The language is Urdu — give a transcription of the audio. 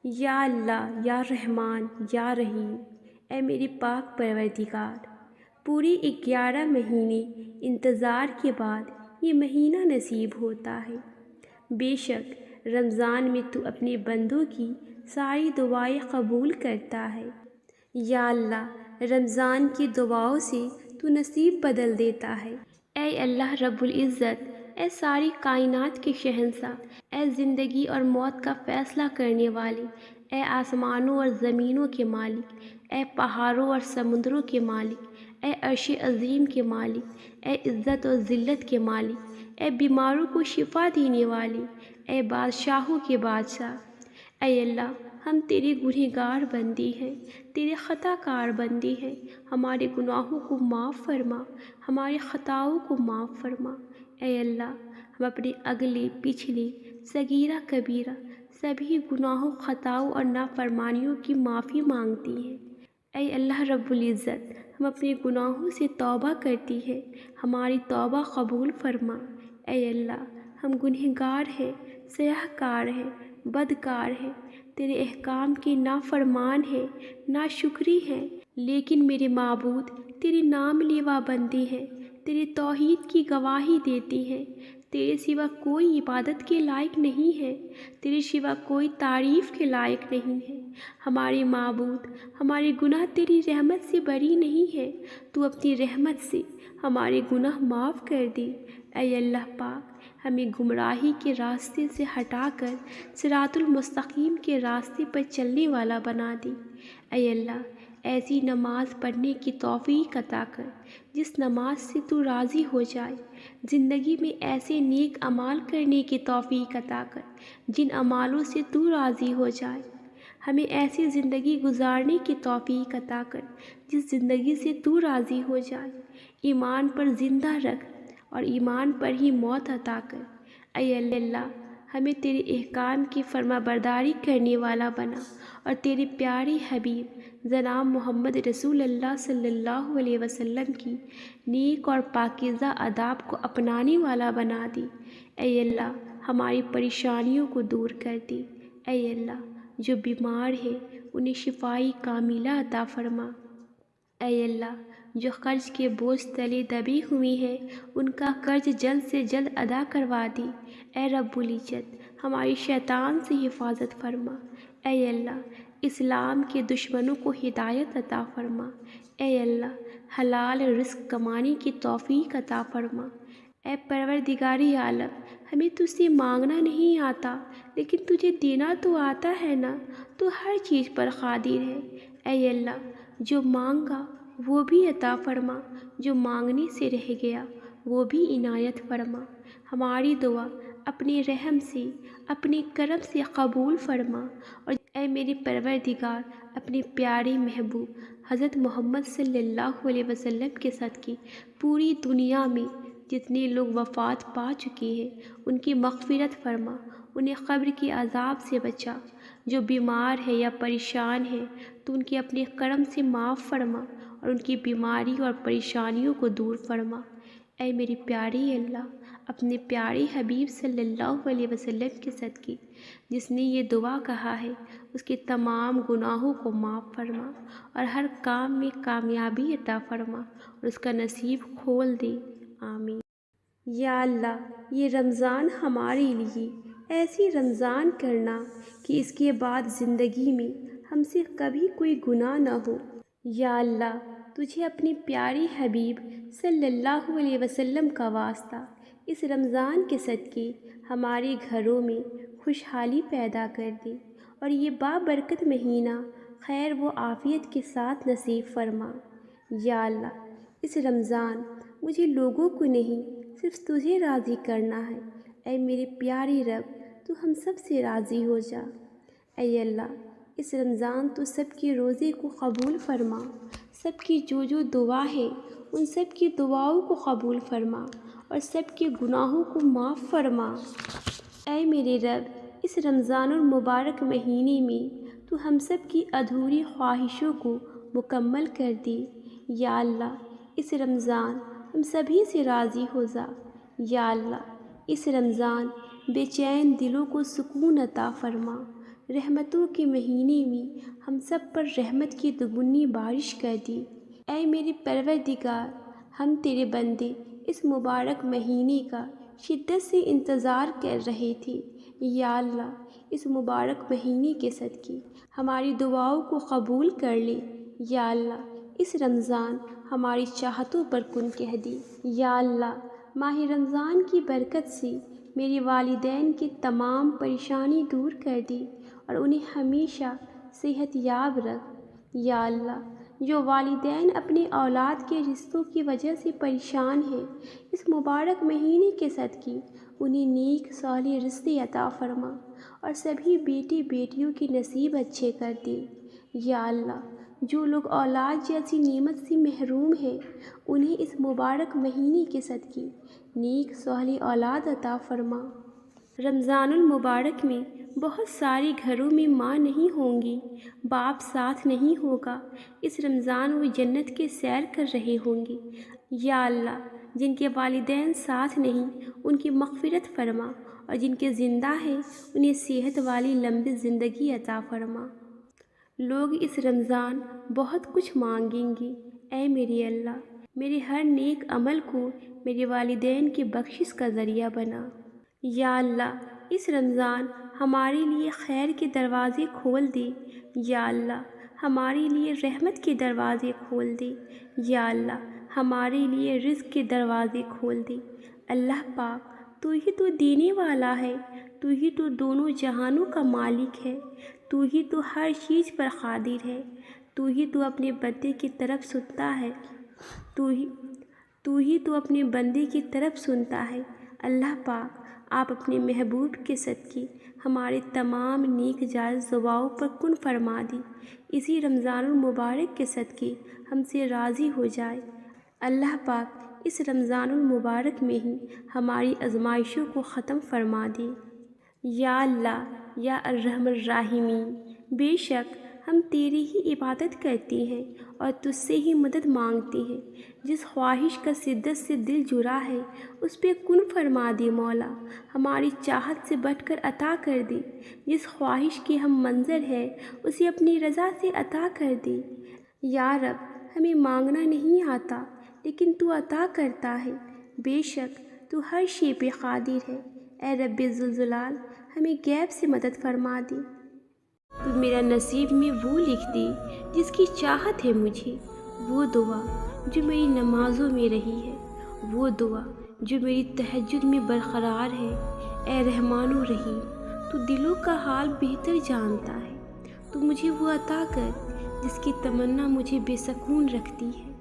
یا اللہ، یا رحمان، یا رحیم، اے میری پاک پروردگار، پوری 11 مہینے انتظار کے بعد یہ مہینہ نصیب ہوتا ہے۔ بے شک رمضان میں تو اپنے بندوں کی ساری دعائیں قبول کرتا ہے۔ یا اللہ، رمضان کی دعاؤں سے تو نصیب بدل دیتا ہے۔ اے اللہ رب العزت، اے ساری کائنات کے شہنشاہ، اے زندگی اور موت کا فیصلہ کرنے والے، اے آسمانوں اور زمینوں کے مالک، اے پہاڑوں اور سمندروں کے مالک، اے عرش عظیم کے مالک، اے عزت اور ذلت کے مالک، اے بیماروں کو شفا دینے والے، اے بادشاہوں کے بادشاہ، اے اللہ، ہم تیرے گنہگار بندے ہیں، تیرے خطا کار بندے ہیں، ہمارے گناہوں کو معاف فرما، ہماری خطاؤں کو معاف فرما۔ اے اللہ، ہم اپنے اگلے پچھلے صغیرہ کبیرہ سبھی گناہوں، خطاؤں اور نافرمانیوں کی معافی مانگتی ہیں۔ اے اللہ رب العزت، ہم اپنے گناہوں سے توبہ کرتی ہیں، ہماری توبہ قبول فرما۔ اے اللہ، ہم گنہگار ہیں، سیاہ کار ہیں، بدکار ہیں، تیرے احکام کے نافرمان ہیں، ناشکری ہیں، لیکن میرے معبود تیرے نام لیوا بندے ہیں، تیرے توحید کی گواہی دیتی ہیں۔ تیرے سوا کوئی عبادت کے لائق نہیں ہے، تیرے سوا کوئی تعریف کے لائق نہیں ہے۔ ہمارے معبود، ہمارے گناہ تیری رحمت سے بری نہیں ہے، تو اپنی رحمت سے ہمارے گناہ معاف کر دے۔ اے اللہ پاک، ہمیں گمراہی کے راستے سے ہٹا کر صراط المستقیم کے راستے پر چلنے والا بنا دے۔ اے اللہ، ایسی نماز پڑھنے کی توفیق عطا کر جس نماز سے تو راضی ہو جائے، زندگی میں ایسے نیک اعمال کرنے کی توفیق عطا کر جن اعمالوں سے تو راضی ہو جائے، ہمیں ایسی زندگی گزارنے کی توفیق عطا کر جس زندگی سے تو راضی ہو جائے، ایمان پر زندہ رکھ اور ایمان پر ہی موت عطا کر۔ اے اللہ، ہمیں تیرے احکام کی فرما برداری کرنے والا بنا اور تیرے پیارے حبیب جناب محمد رسول اللہ صلی اللہ علیہ وسلم کی نیک اور پاکیزہ آداب کو اپنانے والا بنا دے۔ اے اللہ، ہماری پریشانیوں کو دور کر دے۔ اے اللہ، جو بیمار ہے انہیں شفائی کاملہ عطا فرما۔ اے اللہ، جو قرض کے بوجھ تلے دبی ہوئی ہیں ان کا قرض جلد سے جلد ادا کروا دے۔ اے رب العزت، ہماری شیطان سے حفاظت فرما۔ اے اللہ، اسلام کے دشمنوں کو ہدایت عطا فرما۔ اے اللہ، حلال رزق کمانے کی توفیق عطا فرما۔ اے پروردگار عالم، ہمیں تجھ سے مانگنا نہیں آتا لیکن تجھے دینا تو آتا ہے نا، تو ہر چیز پر قادر ہے۔ اے اللہ، جو مانگا وہ بھی عطا فرما، جو مانگنے سے رہ گیا وہ بھی عنایت فرما۔ ہماری دعا اپنے رحم سے، اپنے کرم سے قبول فرما، اور اے میرے پروردگار، اپنے پیارے محبوب حضرت محمد صلی اللہ علیہ وسلم کے صدقے پوری دنیا میں جتنے لوگ وفات پا چکے ہیں ان کی مغفرت فرما، انہیں قبر کے عذاب سے بچا۔ جو بیمار ہے یا پریشان ہے تو ان کے اپنے کرم سے معاف فرما اور ان کی بیماری اور پریشانیوں کو دور فرما۔ اے میرے پیارے اللہ، اپنے پیارے حبیب صلی اللہ علیہ وسلم کے صدقے جس نے یہ دعا کہا ہے اس کے تمام گناہوں کو معاف فرما اور ہر کام میں کامیابی عطا فرما اور اس کا نصیب کھول دے۔ آمین۔ یا اللہ، یہ رمضان ہمارے لیے ایسی رمضان کرنا کہ اس کے بعد زندگی میں ہم سے کبھی کوئی گناہ نہ ہو۔ یا اللہ، تجھے اپنے پیارے حبیب صلی اللہ علیہ وسلم کا واسطہ اس رمضان کے صدقے ہمارے گھروں میں خوشحالی پیدا کر دے اور یہ بابرکت مہینہ خیر و عافیت کے ساتھ نصیب فرما۔ یا اللہ، اس رمضان مجھے لوگوں کو نہیں صرف تجھے راضی کرنا ہے۔ اے میرے پیارے رب، تو ہم سب سے راضی ہو جا۔ اے اللہ، اس رمضان تو سب کے روزے کو قبول فرما، سب کی جو دعا ہے ان سب کی دعاؤں کو قبول فرما اور سب کے گناہوں کو معاف فرما۔ اے میرے رب، اس رمضان المبارک مہینے میں تو ہم سب کی ادھوری خواہشوں کو مکمل کر دے۔ یا اللہ، اس رمضان ہم سبھی سے راضی ہو جا۔ یا اللہ، اس رمضان بے چین دلوں کو سکون عطا فرما، رحمتوں کے مہینے میں ہم سب پر رحمت کی دگنی بارش کر دی۔ اے میرے پروردگار، ہم تیرے بندے اس مبارک مہینے کا شدت سے انتظار کر رہے تھے۔ یا اللہ، اس مبارک مہینے کے صدقے ہماری دعاؤں کو قبول کر لے۔ یا اللہ، اس رمضان ہماری چاہتوں پر کن کہہ دے۔ یا اللہ، ماہ رمضان کی برکت سے میرے والدین کی تمام پریشانی دور کر دے اور انہیں ہمیشہ صحت یاب رکھ۔ یا اللہ، جو والدین اپنے اولاد کے رشتوں کی وجہ سے پریشان ہیں، اس مبارک مہینے کے صدقے انہیں نیک صالح رشتے عطا فرما اور سبھی بیٹے بیٹیوں کے نصیب اچھے کر دے۔ یا اللہ، جو لوگ اولاد جیسی نعمت سے محروم ہیں، انہیں اس مبارک مہینے کے صدقے نیک صالح اولاد عطا فرما۔ رمضان المبارک میں بہت سارے گھروں میں ماں نہیں ہوں گی، باپ ساتھ نہیں ہوگا۔ اس رمضان وہ جنت کے سیر کر رہے ہوں گے۔ یا اللہ، جن کے والدین ساتھ نہیں ان کی مغفرت فرما اور جن کے زندہ ہیں انہیں صحت والی لمبی زندگی عطا فرما۔ لوگ اس رمضان بہت کچھ مانگیں گے۔ اے میرے اللہ، میرے ہر نیک عمل کو میرے والدین کی بخشش کا ذریعہ بنا۔ یا اللہ، اس رمضان ہمارے لیے خیر کے دروازے کھول دے۔ یا اللہ، ہمارے لیے رحمت کے دروازے کھول دے۔ یا اللہ، ہمارے لیے رزق کے دروازے کھول دے۔ اللہ پاک، تو ہی تو دینے والا ہے، تو ہی تو دونوں جہانوں کا مالک ہے، تو ہی تو ہر چیز پر قادر ہے، تو ہی تو اپنے بندے کی طرف سنتا ہے، تو ہی تو اپنے بندے کی طرف سنتا ہے۔ اللہ پاک، آپ اپنے محبوب کے صدقے ہمارے تمام نیک جائز دعاؤں پر کن فرما دی۔ اسی رمضان المبارک کے صدقے ہم سے راضی ہو جائے۔ اللہ پاک، اس رمضان المبارک میں ہی ہماری آزمائشوں کو ختم فرما دے۔ یا اللہ، یا ارحم الراحمین، بے شک ہم تیری ہی عبادت کرتے ہیں اور تجھ سے ہی مدد مانگتے ہیں۔ جس خواہش کا شدت سے دل جڑا ہے اس پہ کن فرما دے مولا، ہماری چاہت سے بڑھ کر عطا کر دے۔ جس خواہش کے ہم منظر ہے اسے اپنی رضا سے عطا کر دے۔ یا رب، ہمیں مانگنا نہیں آتا لیکن تو عطا کرتا ہے، بے شک تو ہر شے پہ قادر ہے۔ اے رب ذوالجلال، ہمیں غیب سے مدد فرما دے۔ تو میرا نصیب میں وہ لکھ دے جس کی چاہت ہے مجھے، وہ دعا جو میری نمازوں میں رہی ہے، وہ دعا جو میری تہجد میں برقرار ہے۔ اے رحمان و رحیم، تو دلوں کا حال بہتر جانتا ہے، تو مجھے وہ عطا کر جس کی تمنا مجھے بے سکون رکھتی ہے۔